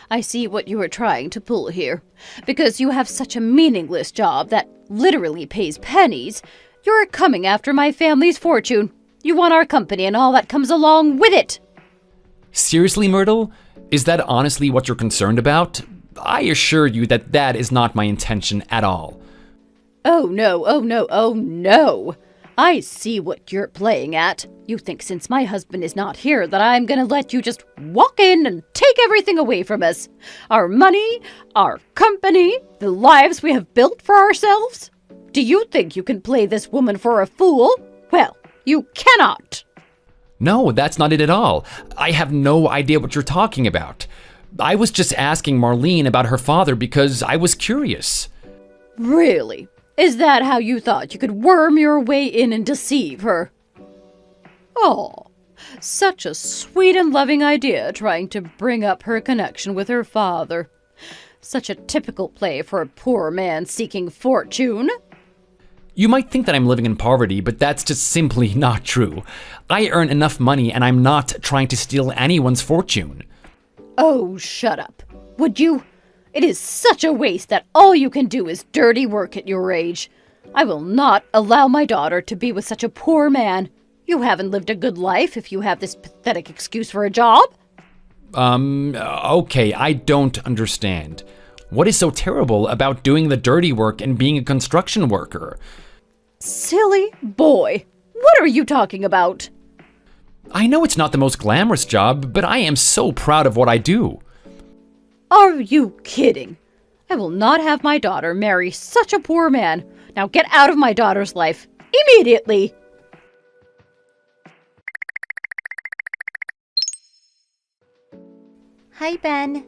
I see what you are trying to pull here. Because you have such a meaningless job that literally pays pennies, you're coming after my family's fortune. You want our company and all that comes along with it. Seriously, Myrtle? Is that honestly what you're concerned about? I assure you that that is not my intention at all. Oh no, oh no, oh no! I see what you're playing at. You think since my husband is not here that I'm gonna let you just walk in and take everything away from us? Our money, our company, the lives we have built for ourselves? Do you think you can play this woman for a fool? Well, you cannot! No, that's not it at all. I have no idea what you're talking about. I was just asking Marlene about her father because I was curious. Really? Is that how you thought you could worm your way in and deceive her? Oh, such a sweet and loving idea, trying to bring up her connection with her father. Such a typical play for a poor man seeking fortune. You might think that I'm living in poverty, but that's just simply not true. I earn enough money and I'm not trying to steal anyone's fortune. Oh, shut up. Would you? It is such a waste that all you can do is dirty work at your age. I will not allow my daughter to be with such a poor man. You haven't lived a good life if you have this pathetic excuse for a job. Okay, I don't understand. What is so terrible about doing the dirty work and being a construction worker? Silly boy. What are you talking about? I know it's not the most glamorous job, but I am so proud of what I do. Are you kidding? I will not have my daughter marry such a poor man. Now get out of my daughter's life immediately. Hi, Ben.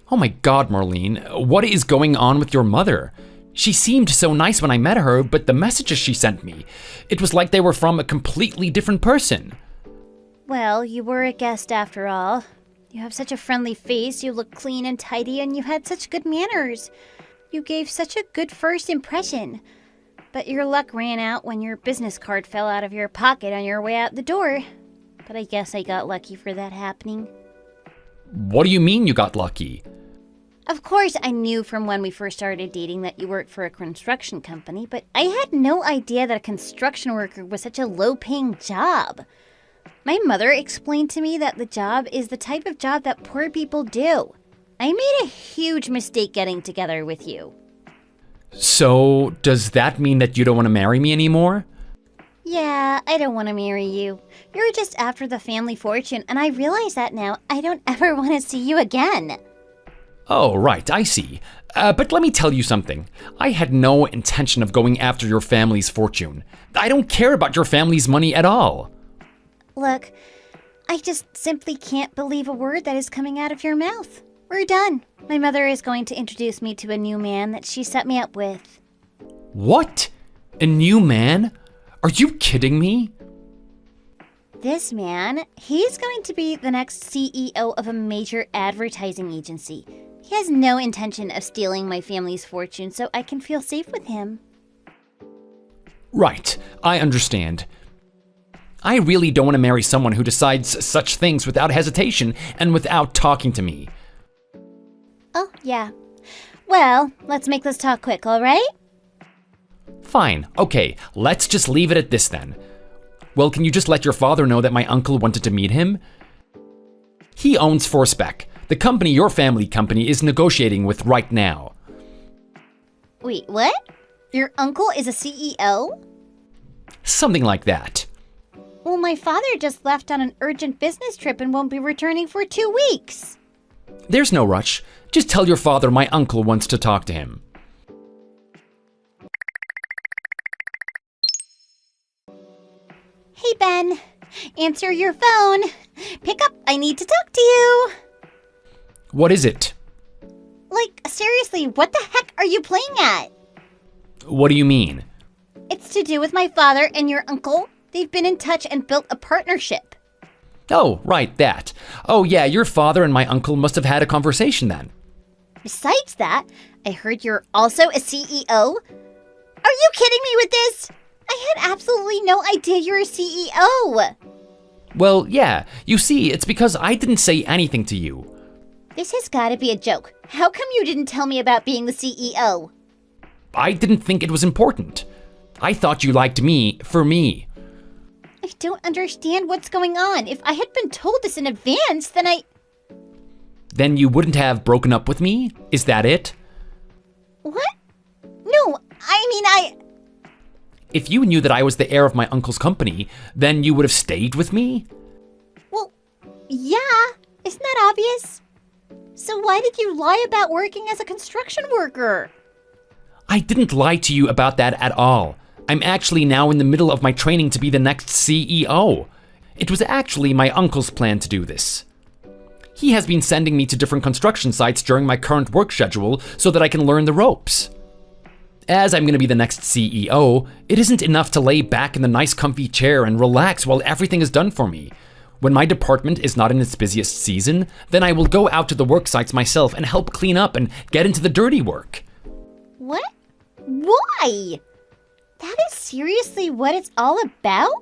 Oh my god, Marlene, what is going on with your mother? She seemed so nice when I met her, but the messages she sent me, it was like they were from a completely different person. Well, you were a guest after all. You have such a friendly face, you look clean and tidy, and you had such good manners. You gave such a good first impression. But your luck ran out when your business card fell out of your pocket on your way out the door. But I guess I got lucky for that happening. What do you mean you got lucky? Of course, I knew from when we first started dating that you worked for a construction company, but I had no idea that a construction worker was such a low-paying job. My mother explained to me that the job is the type of job that poor people do. I made a huge mistake getting together with you. So, does that mean that you don't want to marry me anymore? Yeah, I don't want to marry you. You're just after the family fortune, and I realize that now. I don't ever want to see you again. Oh, right, I see. But let me tell you something. I had no intention of going after your family's fortune. I don't care about your family's money at all. Look, I just simply can't believe a word that is coming out of your mouth. We're done. My mother is going to introduce me to a new man that she set me up with. What? A new man? Are you kidding me? This man, he's going to be the next CEO of a major advertising agency. He has no intention of stealing my family's fortune, so I can feel safe with him. Right, I understand. I really don't want to marry someone who decides such things without hesitation and without talking to me. Oh, yeah. Well, let's make this talk quick, all right? Fine, okay, let's just leave it at this then. Well, can you just let your father know that my uncle wanted to meet him? He owns Forspec, the company your family company is negotiating with right now. Wait, what? Your uncle is a CEO? Something like that. Well, my father just left on an urgent business trip and won't be returning for 2 weeks. There's no rush. Just tell your father my uncle wants to talk to him. Hey, Ben. Answer your phone. Pick up. I need to talk to you. What is it? Like, seriously, what the heck are you playing at? What do you mean? It's to do with my father and your uncle. They've been in touch and built a partnership. Oh, right, that. Oh, yeah, your father and my uncle must have had a conversation then. Besides that, I heard you're also a CEO. Are you kidding me with this? I had absolutely no idea you're a CEO. Well, yeah, you see, it's because I didn't say anything to you. This has got to be a joke. How come you didn't tell me about being the CEO? I didn't think it was important. I thought you liked me for me. I don't understand what's going on. If I had been told this in advance, Then you wouldn't have broken up with me? Is that it? What? No, I mean, If you knew that I was the heir of my uncle's company, then you would have stayed with me? Well, yeah. Isn't that obvious? So why did you lie about working as a construction worker? I didn't lie to you about that at all. I'm actually now in the middle of my training to be the next CEO. It was actually my uncle's plan to do this. He has been sending me to different construction sites during my current work schedule so that I can learn the ropes. As I'm going to be the next CEO, it isn't enough to lay back in the nice comfy chair and relax while everything is done for me. When my department is not in its busiest season, then I will go out to the work sites myself and help clean up and get into the dirty work. What? Why? That is seriously what it's all about?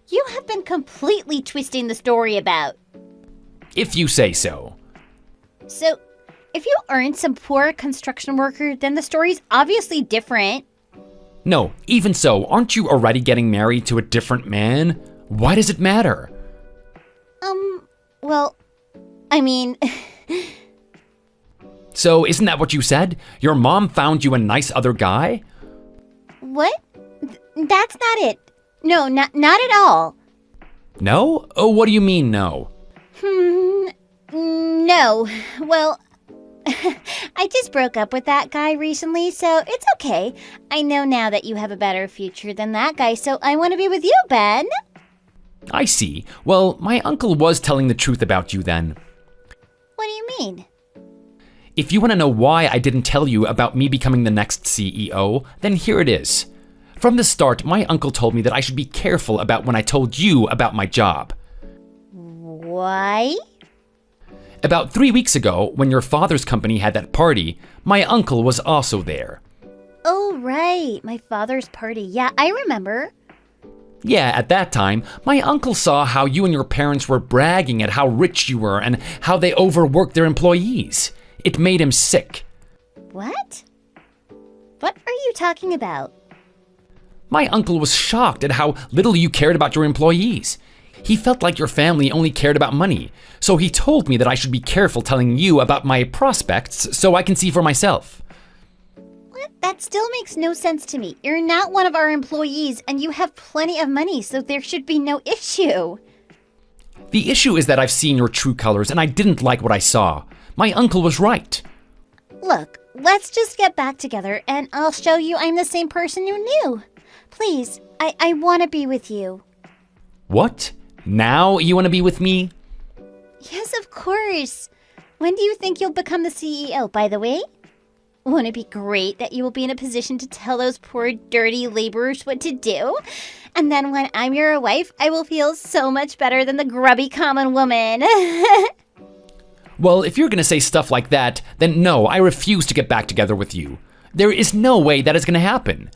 You have been completely twisting the story about. If you say so. So, if you aren't some poor construction worker, then the story's obviously different. No, even so, aren't you already getting married to a different man? Why does it matter? Well, I mean... So, isn't that what you said? Your mom found you a nice other guy? What? That's not it. No, not at all. No? Oh, what do you mean, no? No. Well, I just broke up with that guy recently, so it's okay. I know now that you have a better future than that guy, so I want to be with you, Ben. I see. Well, my uncle was telling the truth about you then. What do you mean? If you want to know why I didn't tell you about me becoming the next CEO, then here it is. From the start, my uncle told me that I should be careful about when I told you about my job. Why? About 3 weeks ago, when your father's company had that party, my uncle was also there. Oh, right. My father's party. Yeah, I remember. Yeah, at that time, my uncle saw how you and your parents were bragging at how rich you were and how they overworked their employees. It made him sick. What? What are you talking about? My uncle was shocked at how little you cared about your employees. He felt like your family only cared about money, so he told me that I should be careful telling you about my prospects so I can see for myself. What? That still makes no sense to me. You're not one of our employees, and you have plenty of money, so there should be no issue. The issue is that I've seen your true colors, and I didn't like what I saw. My uncle was right. Look, let's just get back together, and I'll show you I'm the same person you knew. Please, I want to be with you. What? Now you want to be with me? Yes, of course. When do you think you'll become the CEO, by the way? Won't it be great that you will be in a position to tell those poor dirty laborers what to do? And then when I'm your wife, I will feel so much better than the grubby common woman. Well, if you're going to say stuff like that, then no, I refuse to get back together with you. There is no way that is going to happen.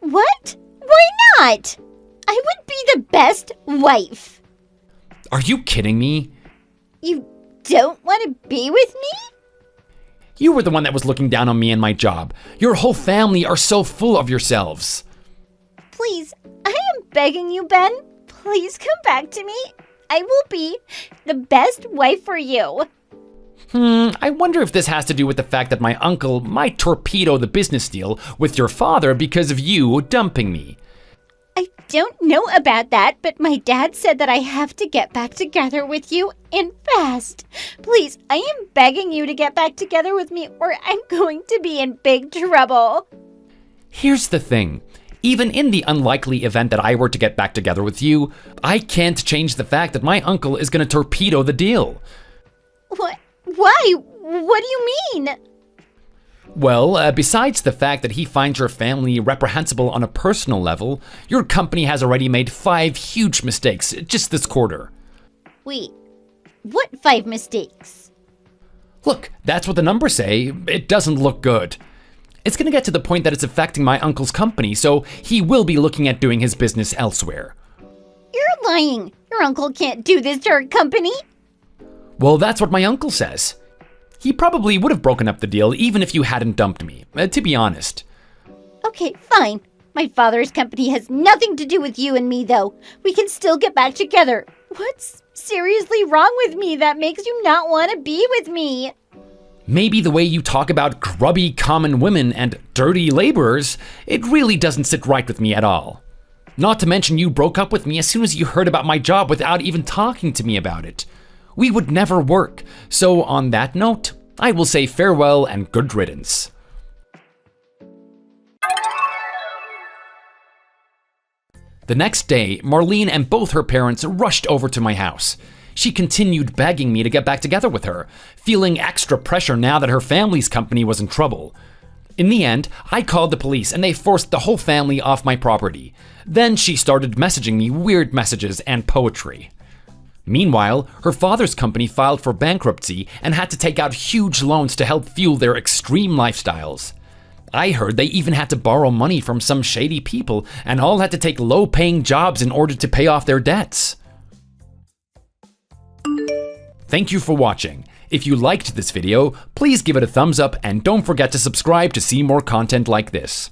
What? Why not? I would be the best wife. Are you kidding me? You don't want to be with me? You were the one that was looking down on me and my job. Your whole family are so full of yourselves. Please, I am begging you, Ben. Please come back to me. I will be the best wife for you. I wonder if this has to do with the fact that my uncle might torpedo the business deal with your father because of you dumping me. I don't know about that, but my dad said that I have to get back together with you and fast. Please, I am begging you to get back together with me or I'm going to be in big trouble. Here's the thing. Even in the unlikely event that I were to get back together with you, I can't change the fact that my uncle is going to torpedo the deal. What? Why? What do you mean? Well, besides the fact that he finds your family reprehensible on a personal level, your company has already made 5 huge mistakes just this quarter. Wait, what 5 mistakes? Look, that's what the numbers say. It doesn't look good. It's going to get to the point that it's affecting my uncle's company, so he will be looking at doing his business elsewhere. You're lying. Your uncle can't do this to our company. Well, that's what my uncle says. He probably would have broken up the deal even if you hadn't dumped me, to be honest. Okay, fine. My father's company has nothing to do with you and me, though. We can still get back together. What's seriously wrong with me that makes you not want to be with me? Maybe the way you talk about grubby common women and dirty laborers, it really doesn't sit right with me at all. Not to mention you broke up with me as soon as you heard about my job without even talking to me about it. We would never work, so on that note, I will say farewell and good riddance. The next day, Marlene and both her parents rushed over to my house. She continued begging me to get back together with her, feeling extra pressure now that her family's company was in trouble. In the end, I called the police and they forced the whole family off my property. Then she started messaging me weird messages and poetry. Meanwhile, her father's company filed for bankruptcy and had to take out huge loans to help fuel their extreme lifestyles. I heard they even had to borrow money from some shady people and all had to take low-paying jobs in order to pay off their debts. Thank you for watching. If you liked this video, please give it a thumbs up and don't forget to subscribe to see more content like this.